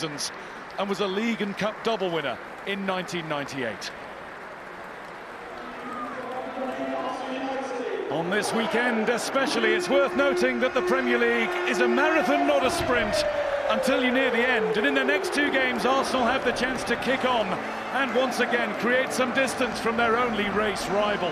and was a League and Cup double winner in 1998. On this weekend especially, it's worth noting that the Premier League is a marathon, not a sprint, until you're near the end. And in the next two games, Arsenal have the chance to kick on and once again create some distance from their only race rival.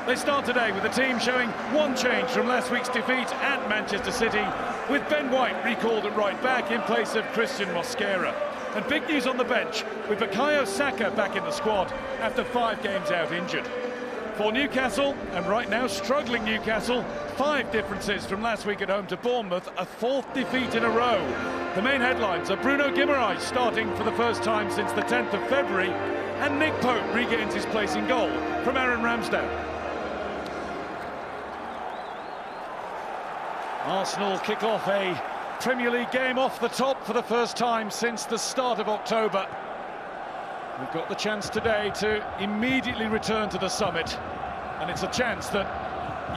They start today with the team showing one change from last week's defeat at Manchester City, with Ben White recalled at right back in place of Christian Mosquera. And big news on the bench, with Bukayo Saka back in the squad after 5 games out injured. For Newcastle, and right now struggling Newcastle, 5 differences from last week at home to Bournemouth, a 4th defeat in a row. The main headlines are Bruno Guimaraes starting for the first time since the 10th of February, and Nick Pope regains his place in goal from Aaron Ramsdale. Arsenal kick off a Premier League game off the top for the first time since the start of October. We've got the chance today to immediately return to the summit, and it's a chance that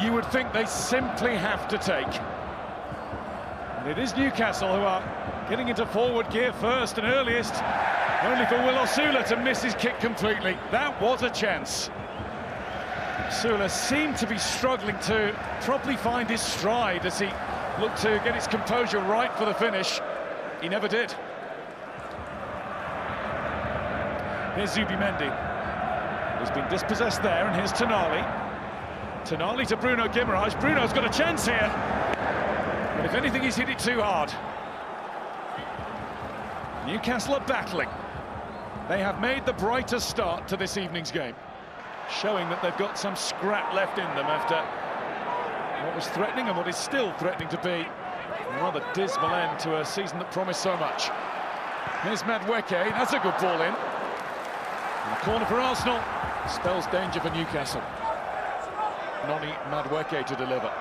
you would think they simply have to take. And it is Newcastle who are getting into forward gear first and earliest, only for Will Osula to miss his kick completely. That was a chance. Osula seemed to be struggling to properly find his stride as he looked to get his composure right for the finish. He never did. Here's Zubimendi, who's been dispossessed there, and here's Tonali. Tonali to Bruno Guimaraes. Bruno's got a chance here, but if anything, he's hit it too hard. Newcastle are battling. They have made the brightest start to this evening's game, showing that they've got some scrap left in them after what was threatening and what is still threatening to be a rather dismal end to a season that promised so much. Here's Madueke, that's a good ball in. And the corner for Arsenal spells danger for Newcastle. Noni Madueke to deliver.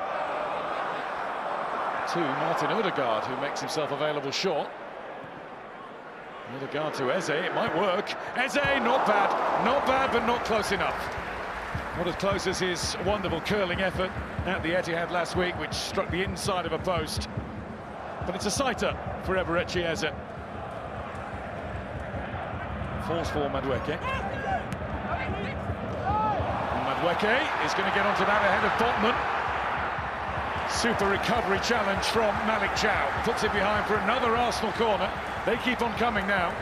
To Martin Odegaard, who makes himself available short. Odegaard to Eze, it might work. Eze, not bad, but not close enough. Not as close as his wonderful curling effort at the Etihad last week, which struck the inside of a post. But it's a sighter for Eberechi Eze. Falls for Madueke. Madueke is going to get onto that ahead of Botman. Super recovery challenge from Malik Chow. Puts it behind for another Arsenal corner. They keep on coming now.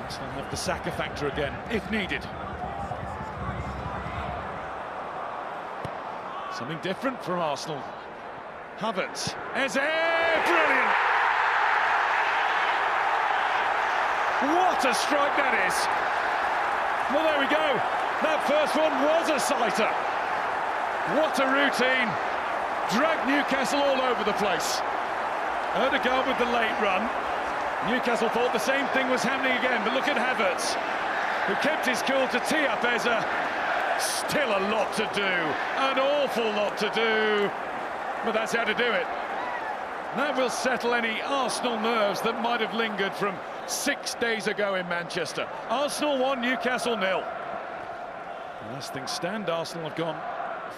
Arsenal have the Saka factor again, if needed. Something different from Arsenal. Havertz. Eze! Brilliant! What a strike that is! Well, there we go. That first one was a sighter. What a routine. Dragged Newcastle all over the place. Odegaard with the late run. Newcastle thought the same thing was happening again, but look at Havertz, who kept his cool to tee up Eze. Still a lot to do, an awful lot to do, but that's how to do it. That will settle any Arsenal nerves that might have lingered from 6 days ago in Manchester. Arsenal 1, Newcastle 0. As things stand, Arsenal have gone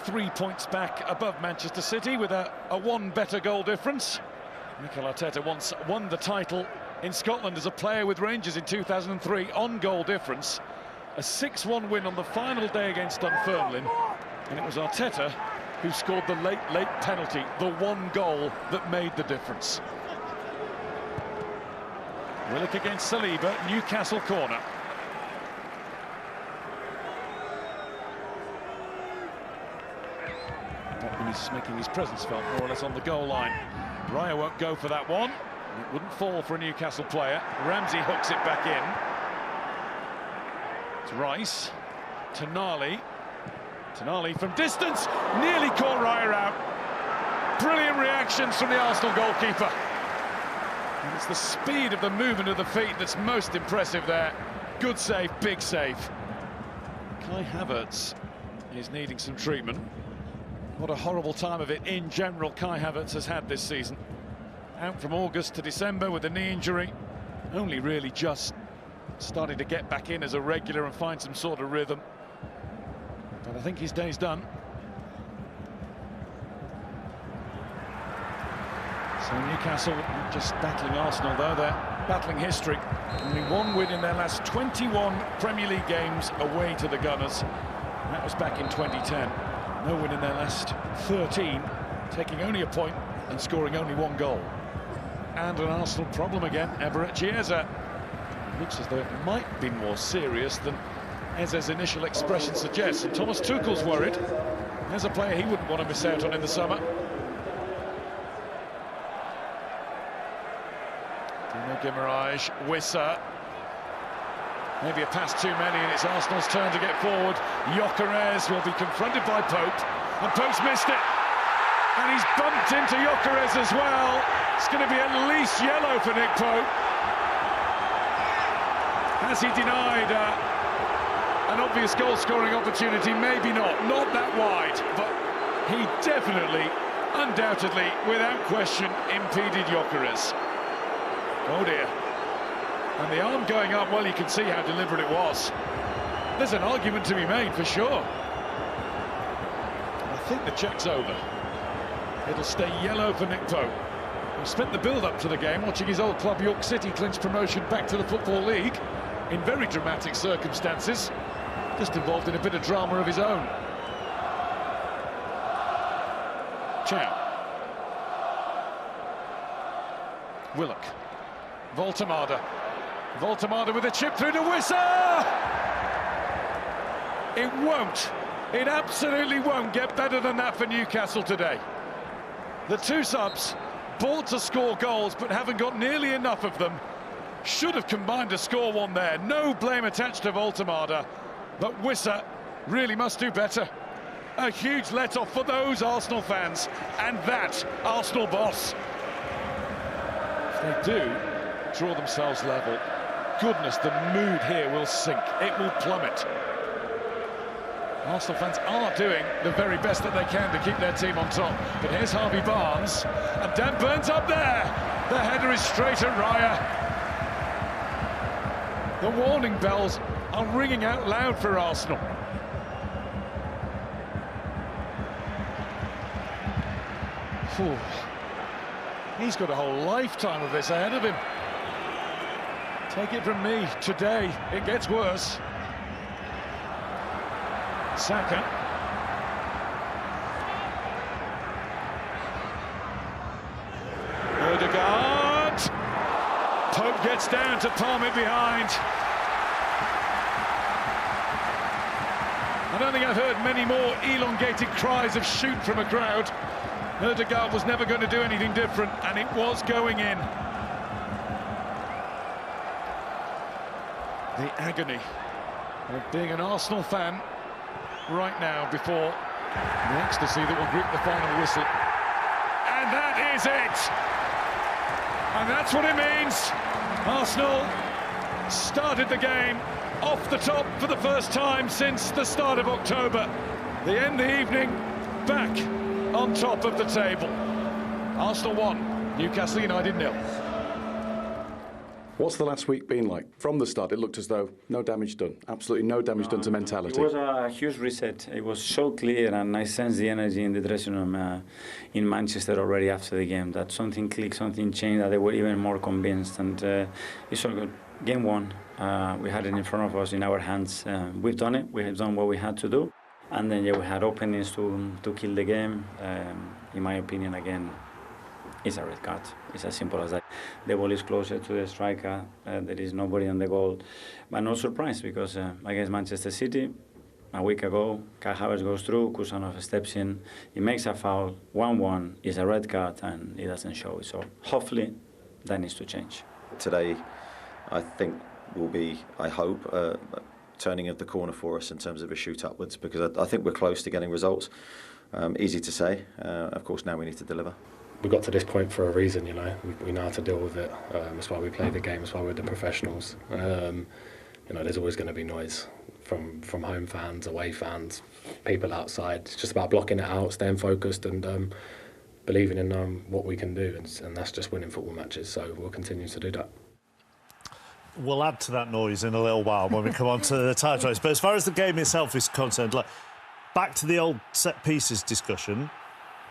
3 points back above Manchester City with a 1 better goal difference. Mikel Arteta once won the title in Scotland as a player with Rangers in 2003 on goal difference. A 6-1 win on the final day against Dunfermline, and it was Arteta who scored the late penalty, the 1 goal that made the difference. Willock against Saliba, Newcastle corner. He's making his presence felt more or less on the goal line. Raya won't go for that one. It wouldn't fall for a Newcastle player. Ramsey hooks it back in. It's Rice. Tonali. Tonali from distance. Nearly caught Raya out. Brilliant reactions from the Arsenal goalkeeper. And it's the speed of the movement of the feet that's most impressive there. Good save, big save. Kai Havertz is needing some treatment. What a horrible time of it in general Kai Havertz has had this season. Out from August to December with a knee injury. Only really just starting to get back in as a regular and find some sort of rhythm. But I think his day's done. So Newcastle not just battling Arsenal though, they're battling history. Only one win in their last 21 Premier League games away to the Gunners. That was back in 2010. No win in their last 13, taking only a point and scoring only one goal. And an Arsenal problem again, Everett Chiesa. Looks as though it might be more serious than Eze's initial expression suggests. And Thomas Tuchel's worried. There's a player he wouldn't want to miss out on in the summer. Guimaraes, Wissa. Maybe a pass too many, and it's Arsenal's turn to get forward. Gyökeres will be confronted by Pope, and Pope's missed it. And he's bumped into Gyökeres as well. It's going to be at least yellow for Nick Pope. Has he denied an obvious goal-scoring opportunity? Maybe not that wide, but he definitely, undoubtedly, without question, impeded Gyökeres. Oh dear. And the arm going up, well, you can see how deliberate it was. There's an argument to be made, for sure. I think the check's over. It'll stay yellow for Nick Pope, who spent the build-up to the game watching his old club York City clinch promotion back to the Football League in very dramatic circumstances, just involved in a bit of drama of his own. Chow. Willock. Voltemada with a chip through to Wissa! It absolutely won't get better than that for Newcastle today. The two subs, bought to score goals, but haven't got nearly enough of them. Should have combined to score one there. No blame attached to Voltemada, but Wissa really must do better. A huge let-off for those Arsenal fans, and that Arsenal boss. If they do draw themselves level, goodness, the mood here will sink. It will plummet. Arsenal fans are doing the very best that they can to keep their team on top. But here's Harvey Barnes, and Dan Burns up there. The header is straight at Raya. The warning bells are ringing out loud for Arsenal. Whew. He's got a whole lifetime of this ahead of him. Take it from me, today it gets worse. Saka. Odegaard. Pope gets down to palm it behind. I don't think I've heard many more elongated cries of shoot from a crowd. Odegaard was never going to do anything different, and it was going in. The agony of being an Arsenal fan right now before the ecstasy that will grip the final whistle. And that is it! And that's what it means. Arsenal started the game off the top for the first time since the start of October. They end the evening back on top of the table. Arsenal 1, Newcastle United 0. What's the last week been like? From the start, it looked as though no damage done. Absolutely no damage done to mentality. It was a huge reset. It was so clear, and I sensed the energy in the dressing room in Manchester already after the game, that something clicked, something changed, that they were even more convinced. And it's all good. Game 1, we had it in front of us, in our hands. We've done it. We have done what we had to do. And then, yeah, we had openings to kill the game. In my opinion, again, it's a red card. It's as simple as that. The ball is closer to the striker. There is nobody on the goal. But no surprise, because against Manchester City, a week ago, Kai Havertz goes through, Kusanov steps in, he makes a foul, 1-1, is a red card, and he doesn't show it. So hopefully that needs to change. Today, I think, will be, I hope, turning of the corner for us in terms of a shoot upwards, because I think we're close to getting results. Easy to say. Of course, now we need to deliver. We got to this point for a reason, you know. We know how to deal with it. That's why we play the game. That's why we're the professionals. You know, there's always going to be noise from home fans, away fans, people outside. It's just about blocking it out, staying focused, and believing in what we can do. And that's just winning football matches. So we'll continue to do that. We'll add to that noise in a little while when we come on to the time race. But as far as the game itself is concerned, like, back to the old set pieces discussion.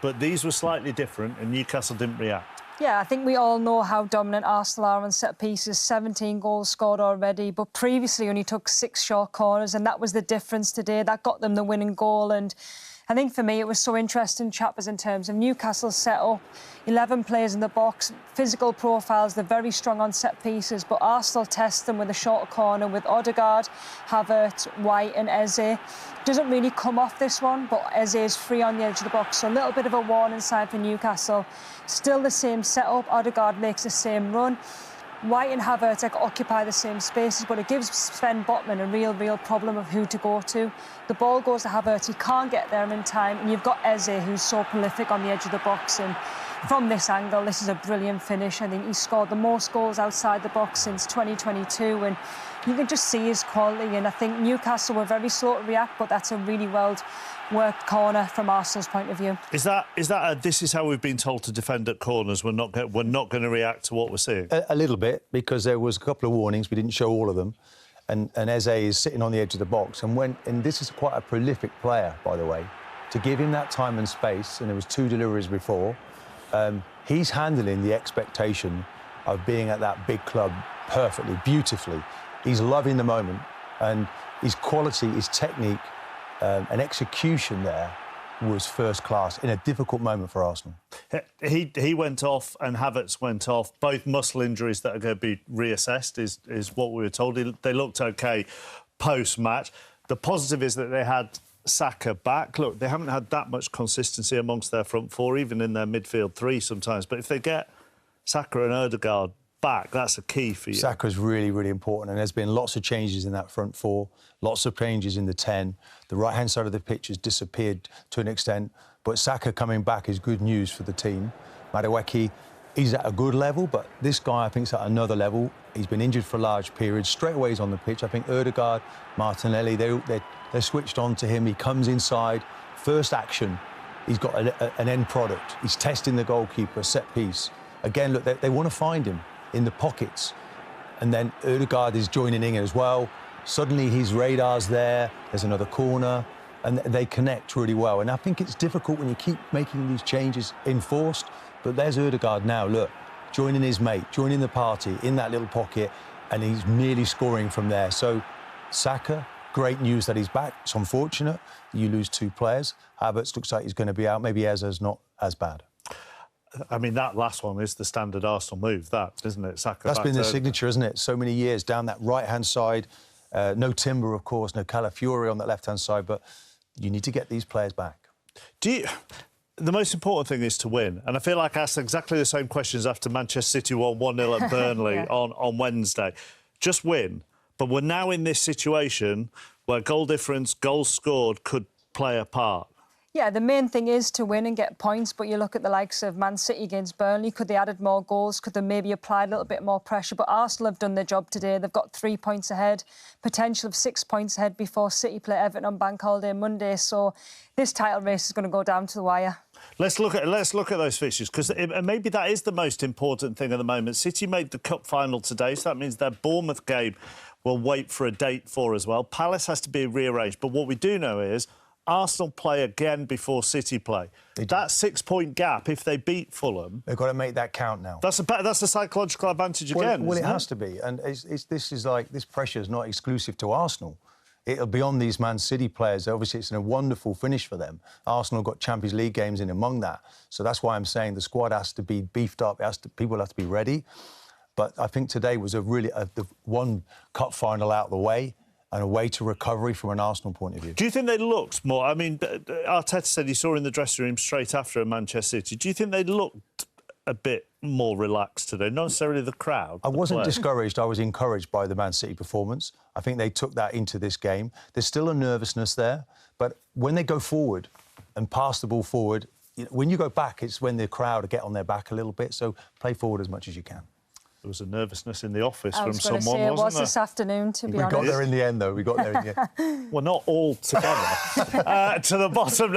But these were slightly different, and Newcastle didn't react. Yeah, I think we all know how dominant Arsenal are on set pieces. 17 goals scored already, but previously only took 6 short corners, and that was the difference today. That got them the winning goal. And I think for me it was so interesting, chappers, in terms of Newcastle's set-up. 11 players in the box, physical profiles, they're very strong on set pieces, but Arsenal test them with a shorter corner with Odegaard, Havertz, White and Eze. Doesn't really come off this one, but Eze is free on the edge of the box, so a little bit of a warning sign for Newcastle. Still the same setup, Odegaard makes the same run. White and Havertz occupy the same spaces, but it gives Sven Botman a real problem of who to go to. The ball goes to Havertz, he can't get there in time, and you've got Eze, who's so prolific on the edge of the box. And from this angle, this is a brilliant finish. I think he scored the most goals outside the box since 2022, and you can just see his quality. And I think Newcastle were very slow to react, but that's a really well-worked corner from Arsenal's point of view. Is that this is how we've been told to defend at corners? We're not going to react to what we're seeing. A little bit, because there was a couple of warnings. We didn't show all of them, and Eze is sitting on the edge of the box. And this is quite a prolific player, by the way, to give him that time and space. And there was 2 deliveries before. He's handling the expectation of being at that big club perfectly, beautifully. He's loving the moment, and his quality, his technique, and execution there was first class in a difficult moment for Arsenal. He went off and Havertz went off. Both muscle injuries that are going to be reassessed is what we were told. They looked OK post-match. The positive is that they had Saka back. Look, they haven't had that much consistency amongst their front four, even in their midfield three sometimes. But if they get Saka and Odegaard back, that's a key for you. Saka's really important, and there's been lots of changes in that front four, lots of changes in the 10. The right-hand side of the pitch has disappeared to an extent, but Saka coming back is good news for the team. Madueke, he's at a good level, but this guy, I think, is at another level. He's been injured for large periods. Straight away he's on the pitch. I think Odegaard, Martinelli, they're switched on to him. He comes inside. First action, he's got an end product. He's testing the goalkeeper, set piece. Again, look, they want to find him in the pockets. And then Odegaard is joining in as well. Suddenly his radar's there. There's another corner. And they connect really well. And I think it's difficult when you keep making these changes enforced. But there's Odegaard now, look, joining his mate, joining the party in that little pocket, and he's nearly scoring from there. So Saka, great news that he's back. It's unfortunate you lose 2 players. Havertz looks like he's going to be out. Maybe Eze's not as bad. I mean, that last one is the standard Arsenal move, that, isn't it? Saka. That's been the signature, isn't it? So many years down that right-hand side. No Timber, of course, no Calafiori on that left-hand side, but you need to get these players back. The most important thing is to win, and I feel like I asked exactly the same questions after Manchester City won 1-0 at Burnley on Wednesday. Just win. But we're now in this situation where goal difference, goals scored could play a part. Yeah, the main thing is to win and get points, but you look at the likes of Man City against Burnley, could they added more goals? Could they maybe applied a little bit more pressure? But Arsenal have done their job today. They've got 3 points ahead, potential of 6 points ahead before City play Everton on Bank Holiday Monday. So this title race is going to go down to the wire. Let's look at those fixtures, because maybe that is the most important thing at the moment. City made the cup final today, so that means their Bournemouth game will wait for a date for as well. Palace has to be rearranged, but what we do know is Arsenal play again before City play. That 6-point gap, if they beat Fulham, they've got to make that count now. That's a psychological advantage again. Well, it has to be, and this pressure is not exclusive to Arsenal. It'll be on these Man City players. Obviously, it's a wonderful finish for them. Arsenal got Champions League games in among that, so that's why I'm saying the squad has to be beefed up. People have to be ready. But I think today was the one cup final out of the way, and a way to recovery from an Arsenal point of view. Do you think they looked more... I mean, Arteta said he saw in the dressing room straight after a Manchester City. Do you think they looked a bit more relaxed today? Not necessarily the crowd. I wasn't discouraged. I was encouraged by the Man City performance. I think they took that into this game. There's still a nervousness there, but when they go forward and pass the ball forward, when you go back, it's when the crowd get on their back a little bit, so play forward as much as you can. There was a nervousness in the office from someone, wasn't there? It was this afternoon, to be honest. We got there in the end, though. We got there in the end. Well, not all together. To the bottom now.